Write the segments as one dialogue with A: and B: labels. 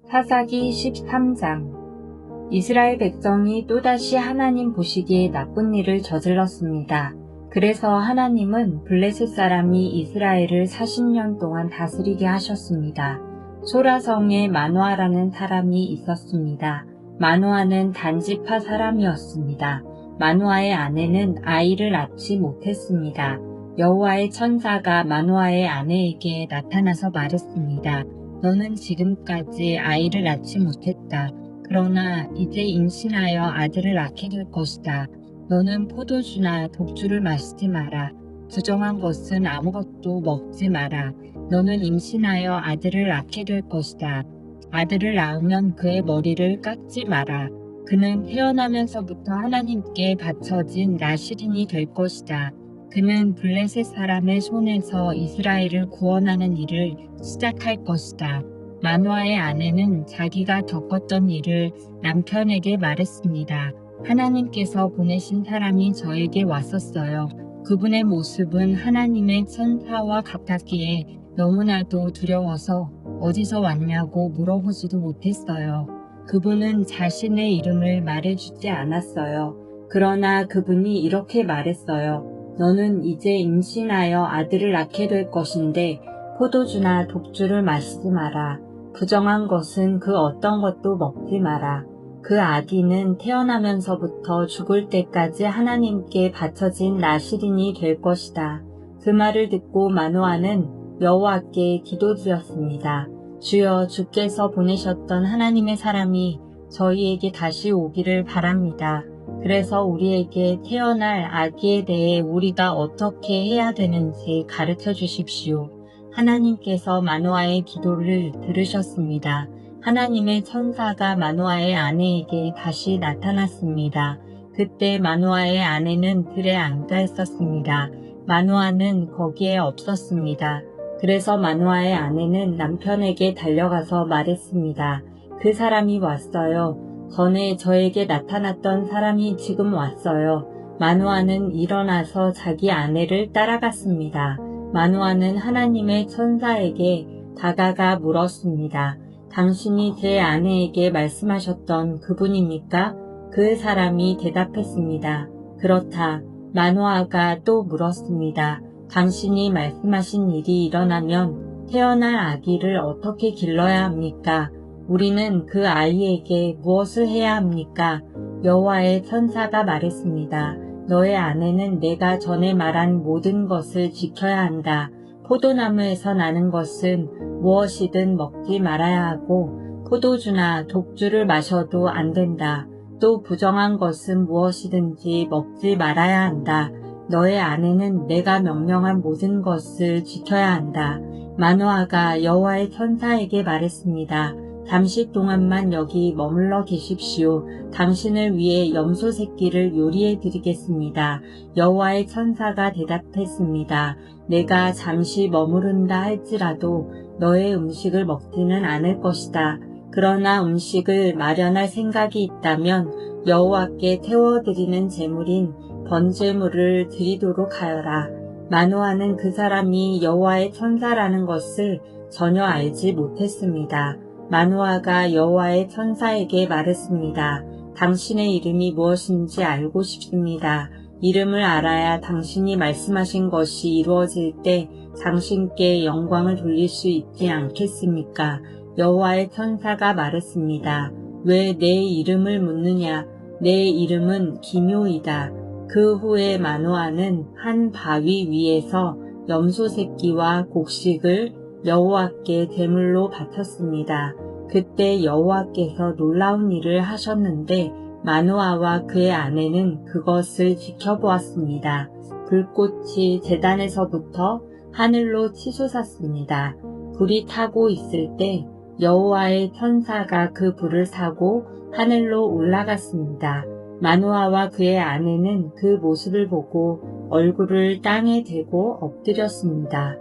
A: 사사기 13장. 이스라엘 백성이 또다시 하나님 보시기에 나쁜 일을 저질렀습니다. 그래서 하나님은 블레셋 사람이 이스라엘을 40년 동안 다스리게 하셨습니다. 소라성에 마노아라는 사람이 있었습니다. 마노아는 단지파 사람이었습니다. 마노아의 아내는 아이를 낳지 못했습니다. 여호와의 천사가 마노아의 아내에게 나타나서 말했습니다. 너는 지금까지 아이를 낳지 못했다. 그러나 이제 임신하여 아들을 낳게 될 것이다. 너는 포도주나 독주를 마시지 마라. 부정한 것은 아무것도 먹지 마라. 너는 임신하여 아들을 낳게 될 것이다. 아들을 낳으면 그의 머리를 깎지 마라. 그는 태어나면서부터 하나님께 바쳐진 나실인이 될 것이다. 그는 블레셋 사람의 손에서 이스라엘을 구원하는 일을 시작할 것이다. 마노아의 아내는 자기가 겪었던 일을 남편에게 말했습니다. 하나님께서 보내신 사람이 저에게 왔었어요. 그분의 모습은 하나님의 천사와 같았기에 너무나도 두려워서 어디서 왔냐고 물어보지도 못했어요. 그분은 자신의 이름을 말해주지 않았어요. 그러나 그분이 이렇게 말했어요. 너는 이제 임신하여 아들을 낳게 될 것인데 포도주나 독주를 마시지 마라. 부정한 것은 그 어떤 것도 먹지 마라. 그 아기는 태어나면서부터 죽을 때까지 하나님께 바쳐진 나실인이 될 것이다. 그 말을 듣고 마노아는 여호와께 기도드렸습니다. 주여, 주께서 보내셨던 하나님의 사람이 저희에게 다시 오기를 바랍니다. 그래서 우리에게 태어날 아기에 대해 우리가 어떻게 해야 되는지 가르쳐 주십시오. 하나님께서 마노아의 기도를 들으셨습니다. 하나님의 천사가 마노아의 아내에게 다시 나타났습니다. 그때 마노아의 아내는 들에 앉아 있었습니다. 마노아는 거기에 없었습니다. 그래서 마노아의 아내는 남편에게 달려가서 말했습니다. 그 사람이 왔어요. 전에 저에게 나타났던 사람이 지금 왔어요. 마노아는 일어나서 자기 아내를 따라갔습니다. 마노아는 하나님의 천사에게 다가가 물었습니다. 당신이 제 아내에게 말씀하셨던 그분입니까? 그 사람이 대답했습니다. 그렇다. 마노아가 또 물었습니다. 당신이 말씀하신 일이 일어나면 태어날 아기를 어떻게 길러야 합니까? 우리는 그 아이에게 무엇을 해야 합니까? 여호와의 천사가 말했습니다. 너의 아내는 내가 전에 말한 모든 것을 지켜야 한다. 포도나무에서 나는 것은 무엇이든 먹지 말아야 하고 포도주나 독주를 마셔도 안 된다. 또 부정한 것은 무엇이든지 먹지 말아야 한다. 너의 아내는 내가 명령한 모든 것을 지켜야 한다. 마노아가 여호와의 천사에게 말했습니다. 잠시 동안만 여기 머물러 계십시오. 당신을 위해 염소 새끼를 요리해 드리겠습니다. 여호와의 천사가 대답했습니다. 내가 잠시 머무른다 할지라도 너의 음식을 먹지는 않을 것이다. 그러나 음식을 마련할 생각이 있다면 여호와께 태워드리는 제물인 번제물을 드리도록 하여라. 마노아는 그 사람이 여호와의 천사라는 것을 전혀 알지 못했습니다. 마노아가 여호와의 천사에게 말했습니다. 당신의 이름이 무엇인지 알고 싶습니다. 이름을 알아야 당신이 말씀하신 것이 이루어질 때 당신께 영광을 돌릴 수 있지 않겠습니까? 여호와의 천사가 말했습니다. 왜 내 이름을 묻느냐? 내 이름은 기묘이다. 그 후에 마노아는 한 바위 위에서 염소 새끼와 곡식을 여호와께 제물로 바쳤습니다. 그때 여호와께서 놀라운 일을 하셨는데 마노아와 그의 아내는 그것을 지켜보았습니다. 불꽃이 제단에서부터 하늘로 치솟았습니다. 불이 타고 있을 때 여호와의 천사가 그 불을 타고 하늘로 올라갔습니다. 마노아와 그의 아내는 그 모습을 보고 얼굴을 땅에 대고 엎드렸습니다.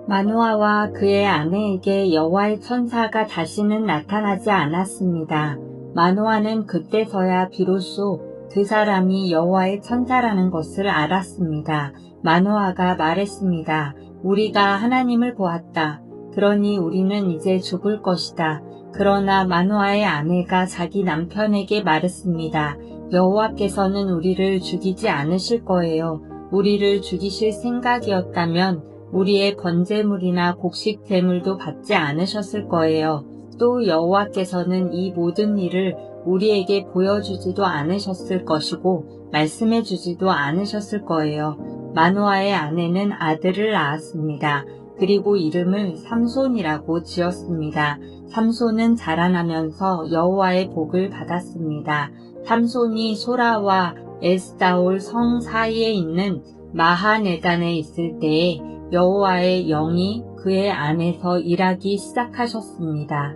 A: 마노아와 그의 아내에게 여호와의 천사가 다시는 나타나지 않았습니다. 마노아는 그때서야 비로소 그 사람이 여호와의 천사라는 것을 알았습니다. 마노아가 말했습니다. 우리가 하나님을 보았다. 그러니 우리는 이제 죽을 것이다. 그러나 마노아의 아내가 자기 남편에게 말했습니다. 여호와께서는 우리를 죽이지 않으실 거예요. 우리를 죽이실 생각이었다면 우리의 번제물이나 곡식 제물도 받지 않으셨을 거예요. 또 여호와께서는 이 모든 일을 우리에게 보여주지도 않으셨을 것이고 말씀해주지도 않으셨을 거예요. 마노아의 아내는 아들을 낳았습니다. 그리고 이름을 삼손이라고 지었습니다. 삼손은 자라나면서 여호와의 복을 받았습니다. 삼손이 소라와 에스다올 성 사이에 있는 마하네단에 있을 때에 여호와의 영이 그의 안에서 일하기 시작하셨습니다.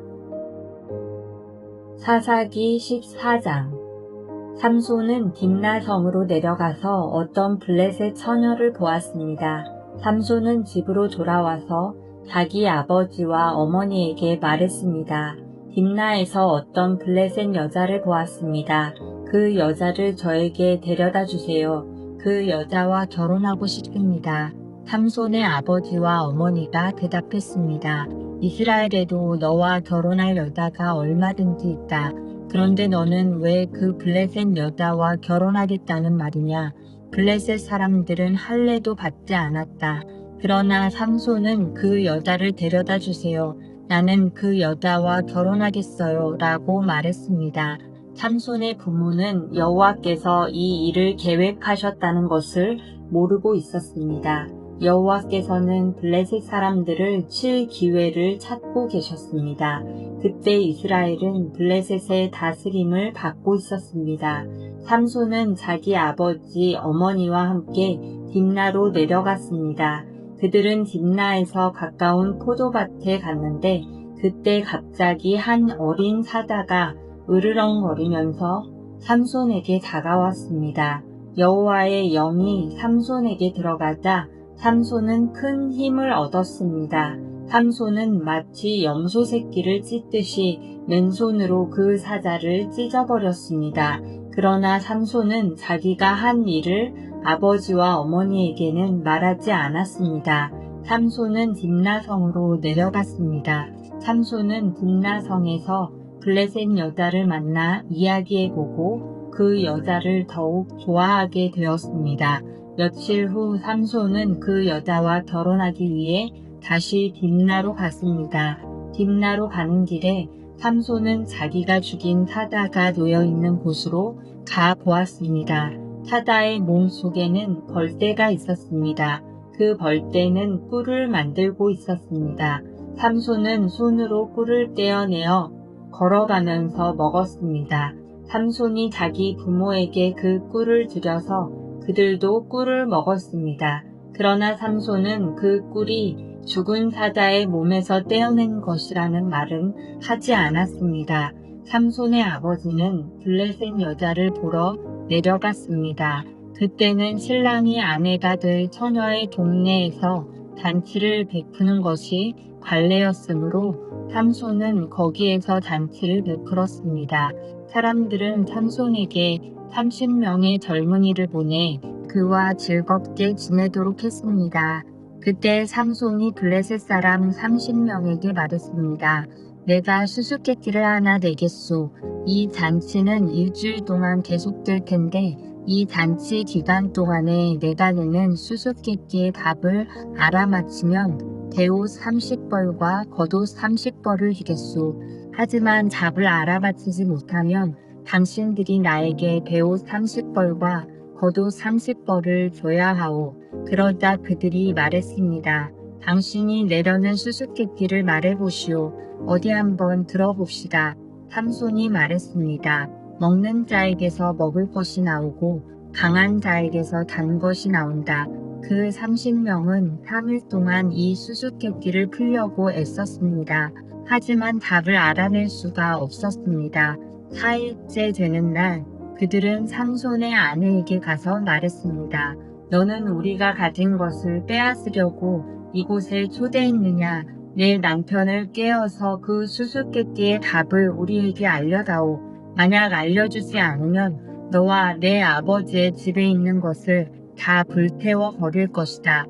A: 사사기 14장. 삼손은 딥나성으로 내려가서 어떤 블레셋 처녀를 보았습니다. 삼손은 집으로 돌아와서 자기 아버지와 어머니에게 말했습니다. 딥나에서 어떤 블레셋 여자를 보았습니다. 그 여자를 저에게 데려다 주세요. 그 여자와 결혼하고 싶습니다. 삼손의 아버지와 어머니가 대답했습니다. 이스라엘에도 너와 결혼할 여자가 얼마든지 있다. 그런데 너는 왜 그 블레셋 여자와 결혼하겠다는 말이냐? 블레셋 사람들은 할례도 받지 않았다. 그러나 삼손은 그 여자를 데려다 주세요. 나는 그 여자와 결혼하겠어요. 라고 말했습니다. 삼손의 부모는 여호와께서 이 일을 계획하셨다는 것을 모르고 있었습니다. 여호와께서는 블레셋 사람들을 칠 기회를 찾고 계셨습니다. 그때 이스라엘은 블레셋의 다스림을 받고 있었습니다. 삼손은 자기 아버지 어머니와 함께 딥나로 내려갔습니다. 그들은 딥나에서 가까운 포도밭에 갔는데 그때 갑자기 한 어린 사자가 으르렁거리면서 삼손에게 다가왔습니다. 여호와의 영이 삼손에게 들어가자 삼손은 큰 힘을 얻었습니다. 삼손은 마치 염소 새끼를 찢듯이 맨손으로 그 사자를 찢어버렸습니다. 그러나 삼손은 자기가 한 일을 아버지와 어머니에게는 말하지 않았습니다. 삼손은 딥나성으로 내려갔습니다. 삼손은 딥나성에서 블레셋 여자를 만나 이야기해보고 그 여자를 더욱 좋아하게 되었습니다. 며칠 후 삼손은 그 여자와 결혼하기 위해 다시 딥나로 갔습니다. 딥나로 가는 길에 삼손은 자기가 죽인 사자가 놓여있는 곳으로 가 보았습니다. 사자의 몸 속에는 벌떼가 있었습니다. 그 벌떼는 꿀을 만들고 있었습니다. 삼손은 손으로 꿀을 떼어내어 걸어가면서 먹었습니다. 삼손이 자기 부모에게 그 꿀을 드려서 그들도 꿀을 먹었습니다. 그러나 삼손은 그 꿀이 죽은 사자의 몸에서 떼어낸 것이라는 말은 하지 않았습니다. 삼손의 아버지는 블레셋 여자를 보러 내려갔습니다. 그때는 신랑이 아내가 될 처녀의 동네에서 잔치를 베푸는 것이 관례였으므로 삼손은 거기에서 잔치를 베풀었습니다. 사람들은 삼손에게 30명의 젊은이를 보내 그와 즐겁게 지내도록 했습니다. 그때 삼손이 블레셋 사람 30명에게 말했습니다. 내가 수수께끼를 하나 내겠소. 이 잔치는 일주일 동안 계속될 텐데 이 잔치 기간 동안에 내가 내는 수수께끼의 답을 알아맞히면 대옷 30벌과 겉옷 30벌을 주겠소. 하지만 답을 알아맞히지 못하면 당신들이 나에게 배옷 30벌과 겉옷 30벌을 줘야 하오. 그러자 그들이 말했습니다. 당신이 내려는 수수께끼를 말해보시오. 어디 한번 들어봅시다. 삼손이 말했습니다. 먹는 자에게서 먹을 것이 나오고 강한 자에게서 단 것이 나온다. 그 30명은 3일 동안 이 수수께끼를 풀려고 애썼습니다. 하지만 답을 알아낼 수가 없었습니다. 4일째 되는 날 그들은 삼손의 아내에게 가서 말했습니다. 너는 우리가 가진 것을 빼앗으려고 이곳에 초대했느냐? 내 남편을 깨어서 그 수수께끼의 답을 우리에게 알려다오. 만약 알려주지 않으면 너와 내 아버지의 집에 있는 것을 다 불태워 버릴 것이다.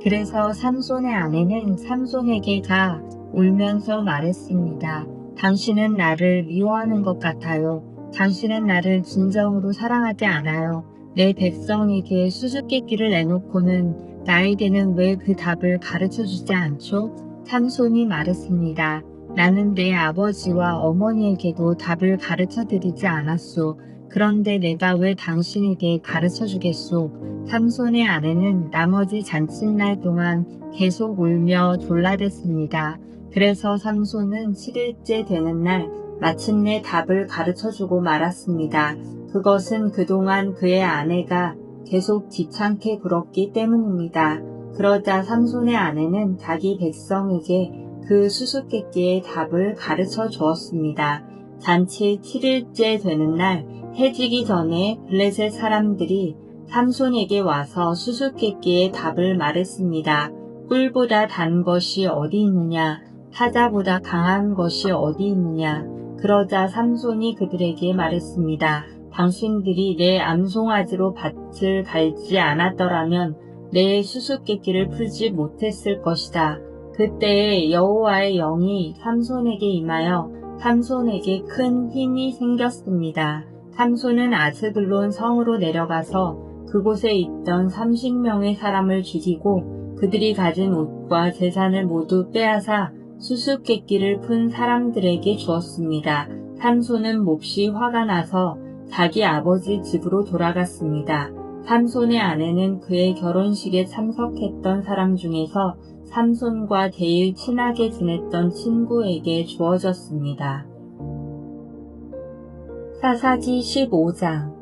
A: 그래서 삼손의 아내는 삼손에게 가 울면서 말했습니다. 당신은 나를 미워하는 것 같아요. 당신은 나를 진정으로 사랑하지 않아요. 내 백성에게 수수께끼를 내놓고는 나에게는 왜 그 답을 가르쳐주지 않죠? 삼손이 말했습니다. 나는 내 아버지와 어머니에게도 답을 가르쳐드리지 않았소. 그런데 내가 왜 당신에게 가르쳐주겠소? 삼손의 아내는 나머지 잔칫날 동안 계속 울며 졸라댔습니다. 그래서 삼손은 7일째 되는 날 마침내 답을 가르쳐주고 말았습니다. 그것은 그동안 그의 아내가 계속 귀찮게 굴었기 때문입니다. 그러자 삼손의 아내는 자기 백성에게 그 수수께끼의 답을 가르쳐 주었습니다. 잔치 7일째 되는 날 해지기 전에 블레셋 사람들이 삼손에게 와서 수수께끼의 답을 말했습니다. 꿀보다 단 것이 어디 있느냐? 사자보다 강한 것이 어디 있느냐? 그러자 삼손이 그들에게 말했습니다. 당신들이 내 암송아지로 밭을 갈지 않았더라면 내 수수께끼를 풀지 못했을 것이다. 그때에 여호와의 영이 삼손에게 임하여 삼손에게 큰 힘이 생겼습니다. 삼손은 아스글론 성으로 내려가서 그곳에 있던 30명의 사람을 죽이고 그들이 가진 옷과 재산을 모두 빼앗아 수수께끼를 푼 사람들에게 주었습니다. 삼손은 몹시 화가 나서 자기 아버지 집으로 돌아갔습니다. 삼손의 아내는 그의 결혼식에 참석했던 사람 중에서 삼손과 제일 친하게 지냈던 친구에게 주어졌습니다. 사사기 15장.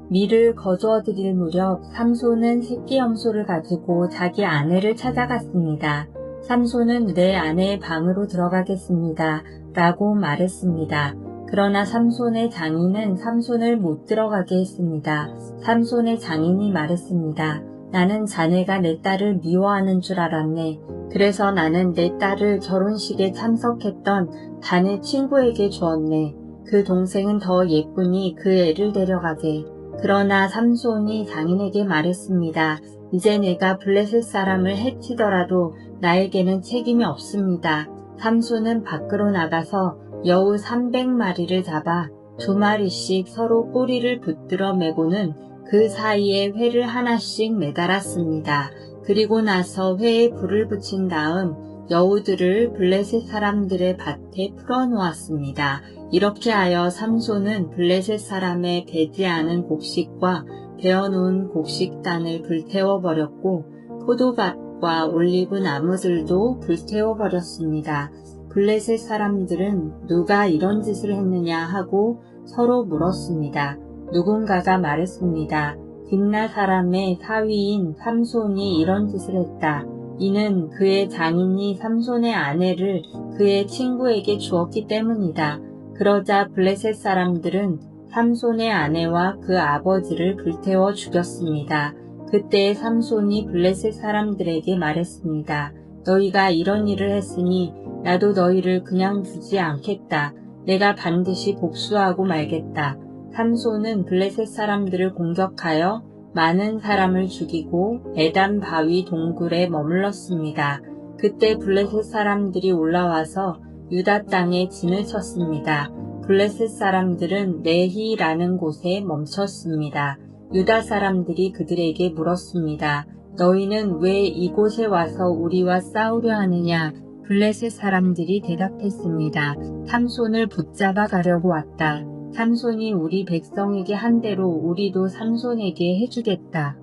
A: 밀을 거두어 드릴 무렵 삼손은 새끼 염소를 가지고 자기 아내를 찾아갔습니다. 삼손은 내 아내의 방으로 들어가겠습니다. 라고 말했습니다. 그러나 삼손의 장인은 삼손을 못 들어가게 했습니다. 삼손의 장인이 말했습니다. 나는 자네가 내 딸을 미워하는 줄 알았네. 그래서 나는 내 딸을 결혼식에 참석했던 자네 친구에게 주었네. 그 동생은 더 예쁘니 그 애를 데려가게. 그러나 삼손이 장인에게 말했습니다. 이제 내가 블레셋 사람을 해치더라도 나에게는 책임이 없습니다. 삼손은 밖으로 나가서 여우 300마리를 잡아 2마리씩 서로 꼬리를 붙들어 매고는 그 사이에 회를 하나씩 매달았습니다. 그리고 나서 회에 불을 붙인 다음 여우들을 블레셋 사람들의 밭에 풀어놓았습니다. 이렇게 하여 삼손은 블레셋 사람의 배지 않은 곡식과 베어놓은 곡식단을 불태워버렸고 포도밭과 올리브 나무들도 불태워버렸습니다. 블레셋 사람들은 누가 이런 짓을 했느냐 하고 서로 물었습니다. 누군가가 말했습니다. 딥나 사람의 사위인 삼손이 이런 짓을 했다. 이는 그의 장인이 삼손의 아내를 그의 친구에게 주었기 때문이다. 그러자 블레셋 사람들은 삼손의 아내와 그 아버지를 불태워 죽였습니다. 그때 삼손이 블레셋 사람들에게 말했습니다. 너희가 이런 일을 했으니 나도 너희를 그냥 두지 않겠다. 내가 반드시 복수하고 말겠다. 삼손은 블레셋 사람들을 공격하여 많은 사람을 죽이고 에단 바위 동굴에 머물렀습니다. 그때 블레셋 사람들이 올라와서 유다 땅에 진을 쳤습니다. 블레셋 사람들은 네히라는 곳에 멈췄습니다. 유다 사람들이 그들에게 물었습니다. 너희는 왜 이곳에 와서 우리와 싸우려 하느냐? 블레셋 사람들이 대답했습니다. 삼손을 붙잡아 가려고 왔다. 삼손이 우리 백성에게 한 대로 우리도 삼손에게 해주겠다.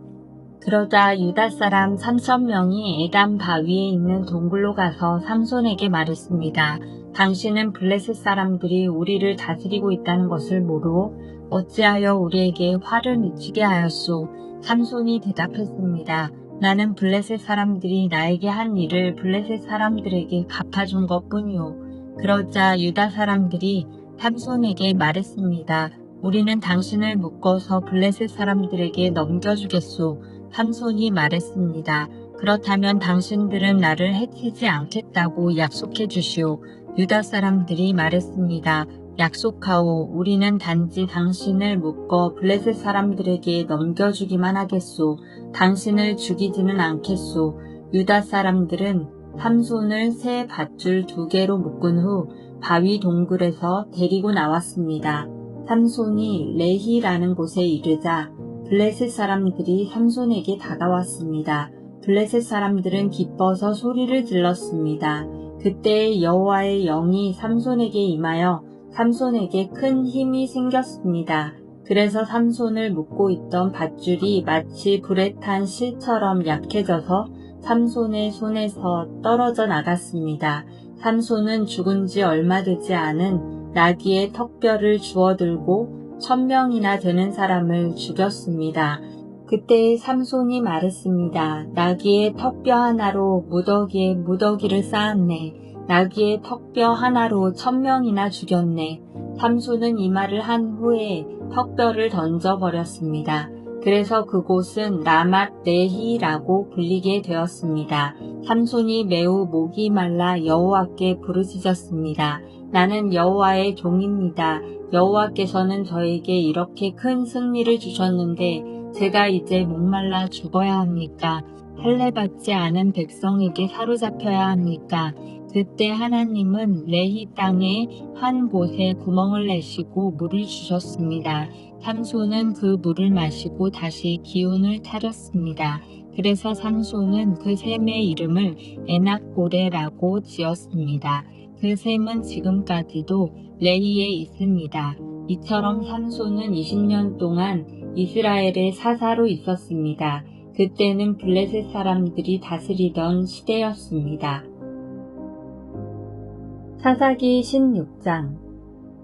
A: 그러자 유다 사람 3,000명이 에단 바위에 있는 동굴로 가서 삼손에게 말했습니다. 당신은 블레셋 사람들이 우리를 다스리고 있다는 것을 모르고 어찌하여 우리에게 화를 미치게 하였소? 삼손이 대답했습니다. 나는 블레셋 사람들이 나에게 한 일을 블레셋 사람들에게 갚아준 것뿐이오. 그러자 유다 사람들이 삼손에게 말했습니다. 우리는 당신을 묶어서 블레셋 사람들에게 넘겨주겠소. 삼손이 말했습니다. 그렇다면 당신들은 나를 해치지 않겠다고 약속해 주시오. 유다 사람들이 말했습니다. 약속하오. 우리는 단지 당신을 묶어 블레셋 사람들에게 넘겨주기만 하겠소. 당신을 죽이지는 않겠소. 유다 사람들은 삼손을 새 밧줄 2개로 묶은 후 바위 동굴에서 데리고 나왔습니다. 삼손이 레히라는 곳에 이르자 블레셋 사람들이 삼손에게 다가왔습니다. 블레셋 사람들은 기뻐서 소리를 질렀습니다. 그때 여호와의 영이 삼손에게 임하여 삼손에게 큰 힘이 생겼습니다. 그래서 삼손을 묶고 있던 밧줄이 마치 불에 탄 실처럼 약해져서 삼손의 손에서 떨어져 나갔습니다. 삼손은 죽은 지 얼마 되지 않은 나귀의 턱뼈를 주워들고 1000명이나 되는 사람을 죽였습니다. 그때 삼손이 말했습니다. 나귀의 턱뼈 하나로 무더기에 무더기를 쌓았네. 나귀의 턱뼈 하나로 1000명이나 죽였네. 삼손은 이 말을 한 후에 턱뼈를 던져버렸습니다. 그래서 그곳은 라맛 레히라고 불리게 되었습니다. 삼손이 매우 목이 말라 여호와께 부르짖었습니다. 나는 여호와의 종입니다. 여호와께서는 저에게 이렇게 큰 승리를 주셨는데 제가 이제 목말라 죽어야 합니까? 할례받지 않은 백성에게 사로잡혀야 합니까? 그때 하나님은 레히 땅에 한 곳에 구멍을 내시고 물을 주셨습니다. 삼손은 그 물을 마시고 다시 기운을 차렸습니다. 그래서 삼손은 그 샘의 이름을 에낙고레라고 지었습니다. 그 샘은 지금까지도 레히에 있습니다. 이처럼 삼손은 20년 동안 이스라엘의 사사로 있었습니다. 그때는 블레셋 사람들이 다스리던 시대였습니다. 사사기 16장.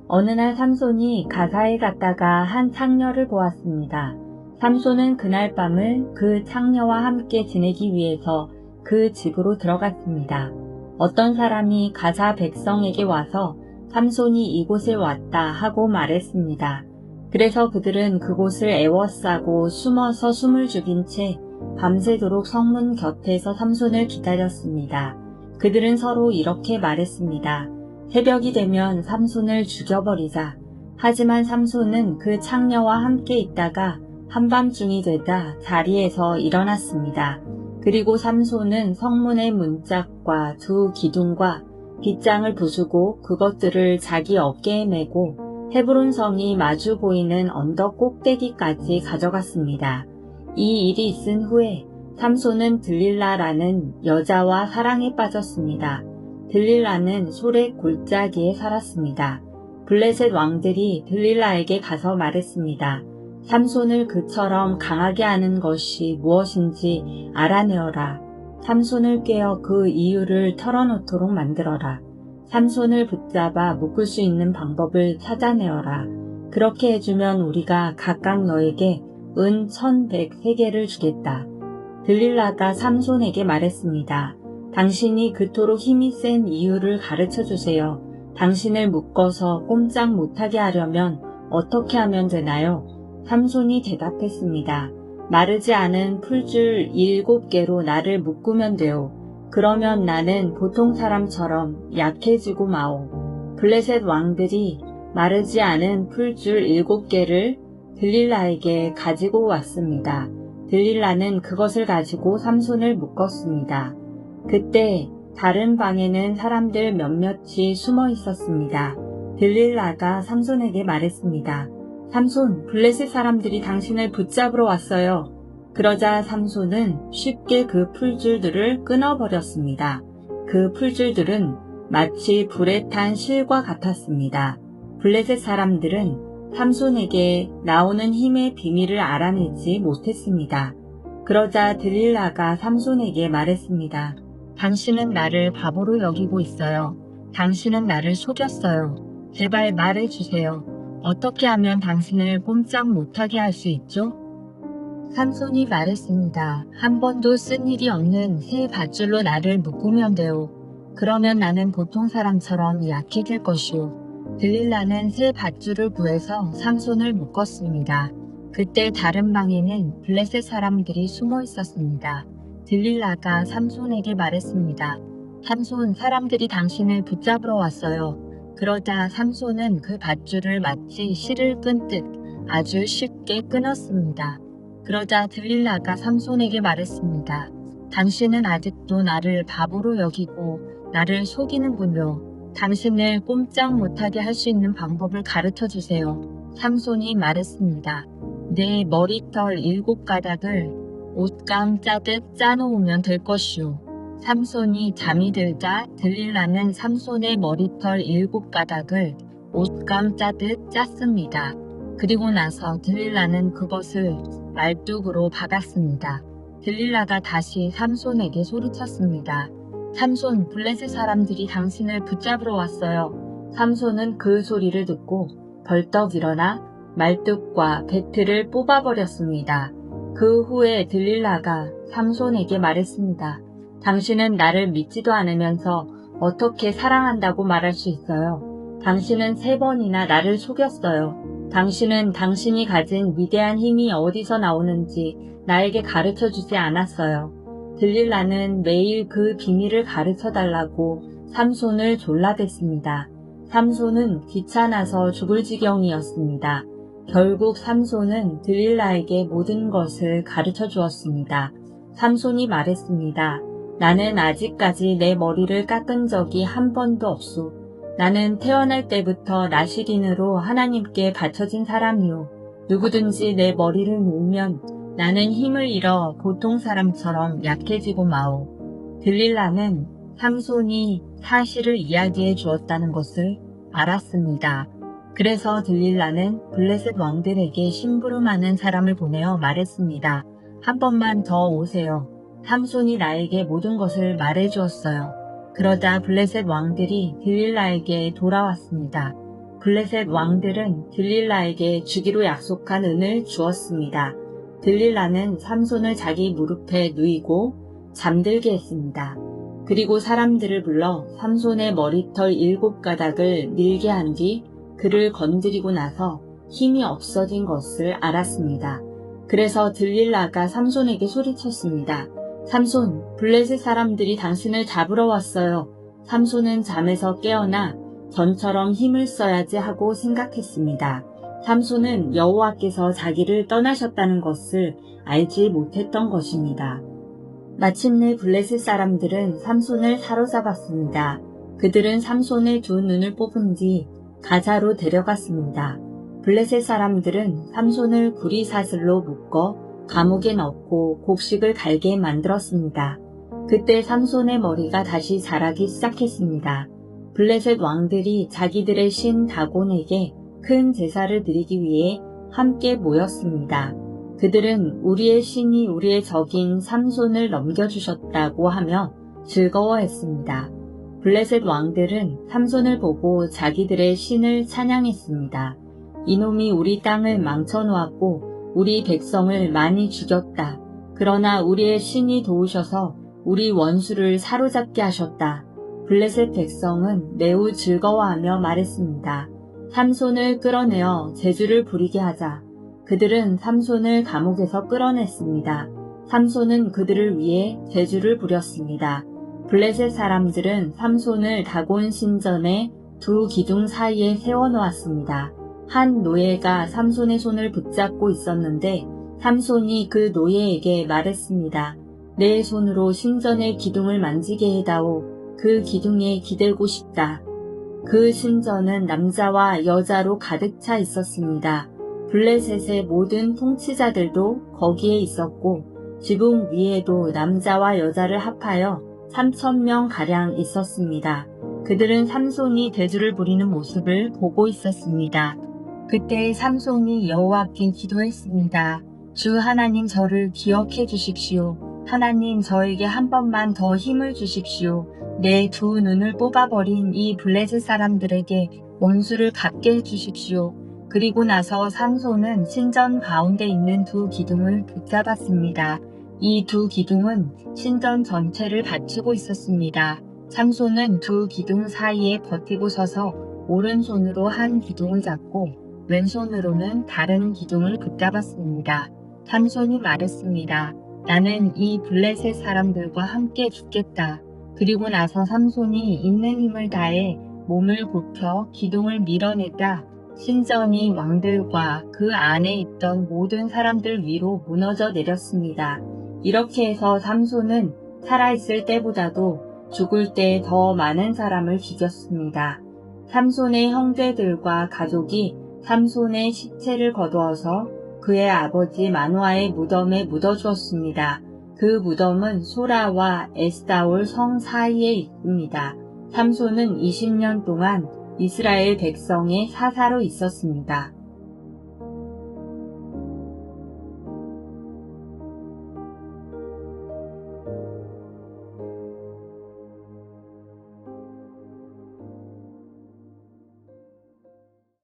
A: 어느 날 삼손이 가사에 갔다가 한 창녀를 보았습니다. 삼손은 그날 밤을 그 창녀와 함께 지내기 위해서 그 집으로 들어갔습니다. 어떤 사람이 가사 백성에게 와서 삼손이 이곳에 왔다 하고 말했습니다. 그래서 그들은 그곳을 애워싸고 숨어서 숨을 죽인 채 밤새도록 성문 곁에서 삼손을 기다렸습니다. 그들은 서로 이렇게 말했습니다. 새벽이 되면 삼손을 죽여버리자. 하지만 삼손은 그 창녀와 함께 있다가 한밤중이 되자 자리에서 일어났습니다. 그리고 삼손은 성문의 문짝과 2 기둥과 빗장을 부수고 그것들을 자기 어깨에 메고 헤브론 성이 마주 보이는 언덕 꼭대기까지 가져갔습니다. 이 일이 있은 후에 삼손은 들릴라라는 여자와 사랑에 빠졌습니다. 들릴라는 소래 골짜기에 살았습니다. 블레셋 왕들이 들릴라에게 가서 말했습니다. 삼손을 그처럼 강하게 하는 것이 무엇인지 알아내어라. 삼손을 꿰어 그 이유를 털어놓도록 만들어라. 삼손을 붙잡아 묶을 수 있는 방법을 찾아내어라. 그렇게 해주면 우리가 각각 너에게 은 1100세겔을 주겠다. 들릴라가 삼손에게 말했습니다. 당신이 그토록 힘이 센 이유를 가르쳐 주세요. 당신을 묶어서 꼼짝 못하게 하려면 어떻게 하면 되나요? 삼손이 대답했습니다. 마르지 않은 풀줄 7개로 나를 묶으면 돼요. 그러면 나는 보통 사람처럼 약해지고 마오. 블레셋 왕들이 마르지 않은 풀줄 7개를 들릴라에게 가지고 왔습니다. 들릴라는 그것을 가지고 삼손을 묶었습니다. 그때 다른 방에는 사람들 몇몇이 숨어 있었습니다. 들릴라가 삼손에게 말했습니다. 삼손, 블레셋 사람들이 당신을 붙잡으러 왔어요. 그러자 삼손은 쉽게 그 풀줄들을 끊어버렸습니다. 그 풀줄들은 마치 불에 탄 실과 같았습니다. 블레셋 사람들은 삼손에게 나오는 힘의 비밀을 알아내지 못했습니다. 그러자 들릴라가 삼손에게 말했습니다. 당신은 나를 바보로 여기고 있어요. 당신은 나를 속였어요. 제발 말해주세요. 어떻게 하면 당신을 꼼짝 못하게 할 수 있죠? 삼손이 말했습니다. 한 번도 쓴 일이 없는 새 밧줄로 나를 묶으면 돼요. 그러면 나는 보통 사람처럼 약해질 것이오. 들릴라는 새 밧줄을 구해서 삼손을 묶었습니다. 그때 다른 방에는 블레셋 사람들이 숨어 있었습니다. 들릴라가 삼손에게 말했습니다. 삼손, 사람들이 당신을 붙잡으러 왔어요. 그러자 삼손은 그 밧줄을 마치 실을 끈듯 아주 쉽게 끊었습니다. 그러자 들릴라가 삼손에게 말했습니다. 당신은 아직도 나를 바보로 여기고 나를 속이는군요. 당신을 꼼짝 못하게 할 수 있는 방법을 가르쳐 주세요. 삼손이 말했습니다. 내 머리털 7가닥을 옷감 짜듯 짜놓으면 될 것이오. 삼손이 잠이 들자 들릴라는 삼손의 머리털 7가닥을 옷감 짜듯 짰습니다. 그리고 나서 들릴라는 그것을 말뚝으로 박았습니다. 들릴라가 다시 삼손에게 소리쳤습니다. 삼손, 블레셋 사람들이 당신을 붙잡으러 왔어요. 삼손은 그 소리를 듣고 벌떡 일어나 말뚝과 배틀을 뽑아버렸습니다. 그 후에 들릴라가 삼손에게 말했습니다. 당신은 나를 믿지도 않으면서 어떻게 사랑한다고 말할 수 있어요? 당신은 3번이나 나를 속였어요. 당신은 당신이 가진 위대한 힘이 어디서 나오는지 나에게 가르쳐주지 않았어요. 들릴라는 매일 그 비밀을 가르쳐달라고 삼손을 졸라댔습니다. 삼손은 귀찮아서 죽을 지경이었습니다. 결국 삼손은 들릴라에게 모든 것을 가르쳐 주었습니다. 삼손이 말했습니다. 나는 아직까지 내 머리를 깎은 적이 한 번도 없소. 나는 태어날 때부터 나시린으로 하나님께 바쳐진 사람이오. 누구든지 내 머리를 놓으면 나는 힘을 잃어 보통 사람처럼 약해지고 마오. 들릴라는 삼손이 사실을 이야기해 주었다는 것을 알았습니다. 그래서 들릴라는 블레셋 왕들에게 심부름하는 사람을 보내어 말했습니다. 한 번만 더 오세요. 삼손이 나에게 모든 것을 말해 주었어요. 그러자 블레셋 왕들이 들릴라에게 돌아왔습니다. 블레셋 왕들은 들릴라에게 주기로 약속한 은을 주었습니다. 들릴라는 삼손을 자기 무릎에 누이고 잠들게 했습니다. 그리고 사람들을 불러 삼손의 머리털 7가닥을 밀게 한 뒤 그를 건드리고 나서 힘이 없어진 것을 알았습니다. 그래서 들릴라가 삼손에게 소리쳤습니다. 삼손, 블레셋 사람들이 당신을 잡으러 왔어요. 삼손은 잠에서 깨어나 전처럼 힘을 써야지 하고 생각했습니다. 삼손은 여호와께서 자기를 떠나셨다는 것을 알지 못했던 것입니다. 마침내 블레셋 사람들은 삼손을 사로잡았습니다. 그들은 삼손의 2눈을 뽑은 뒤 가자로 데려갔습니다. 블레셋 사람들은 삼손을 구리사슬로 묶어 감옥에 넣고 곡식을 갈게 만들었습니다. 그때 삼손의 머리가 다시 자라기 시작했습니다. 블레셋 왕들이 자기들의 신 다곤에게 큰 제사를 드리기 위해 함께 모였습니다. 그들은 우리의 신이 우리의 적인 삼손을 넘겨주셨다고 하며 즐거워했습니다. 블레셋 왕들은 삼손을 보고 자기들의 신을 찬양했습니다. 이놈이 우리 땅을 망쳐놓았고 우리 백성을 많이 죽였다. 그러나 우리의 신이 도우셔서 우리 원수를 사로잡게 하셨다. 블레셋 백성은 매우 즐거워하며 말했습니다. 삼손을 끌어내어 제주를 부리게 하자. 그들은 삼손을 감옥에서 끌어냈습니다. 삼손은 그들을 위해 제주를 부렸습니다. 블레셋 사람들은 삼손을 다곤 신전의 2 기둥 사이에 세워놓았습니다. 한 노예가 삼손의 손을 붙잡고 있었는데 삼손이 그 노예에게 말했습니다. 내 손으로 신전의 기둥을 만지게 해다오. 그 기둥에 기대고 싶다. 그 신전은 남자와 여자로 가득 차 있었습니다. 블레셋의 모든 통치자들도 거기에 있었고 지붕 위에도 남자와 여자를 합하여 3,000명가량 있었습니다. 그들은 삼손이 대주를 부리는 모습을 보고 있었습니다. 그때 삼손이 여호와께 기도했습니다. 주 하나님, 저를 기억해 주십시오. 하나님, 저에게 한 번만 더 힘을 주십시오. 내 2눈을 뽑아버린 이 블레셋 사람들에게 원수를 갚게 해주십시오. 그리고 나서 삼손은 신전 가운데 있는 2 기둥을 붙잡았습니다. 이 2 기둥은 신전 전체를 받치고 있었습니다. 삼손은 2 기둥 사이에 버티고 서서 오른손으로 한 기둥을 잡고 왼손으로는 다른 기둥을 붙잡았습니다. 삼손이 말했습니다. 나는 이 블레셋 사람들과 함께 죽겠다. 그리고 나서 삼손이 있는 힘을 다해 몸을 굽혀 기둥을 밀어내자 신전이 왕들과 그 안에 있던 모든 사람들 위로 무너져 내렸습니다. 이렇게 해서 삼손은 살아있을 때보다도 죽을 때 더 많은 사람을 죽였습니다. 삼손의 형제들과 가족이 삼손의 시체를 거두어서 그의 아버지 마노아의 무덤에 묻어주었습니다. 그 무덤은 소라와 에스다올 성 사이에 있습니다. 삼손은 20년 동안 이스라엘 백성의 사사로 있었습니다.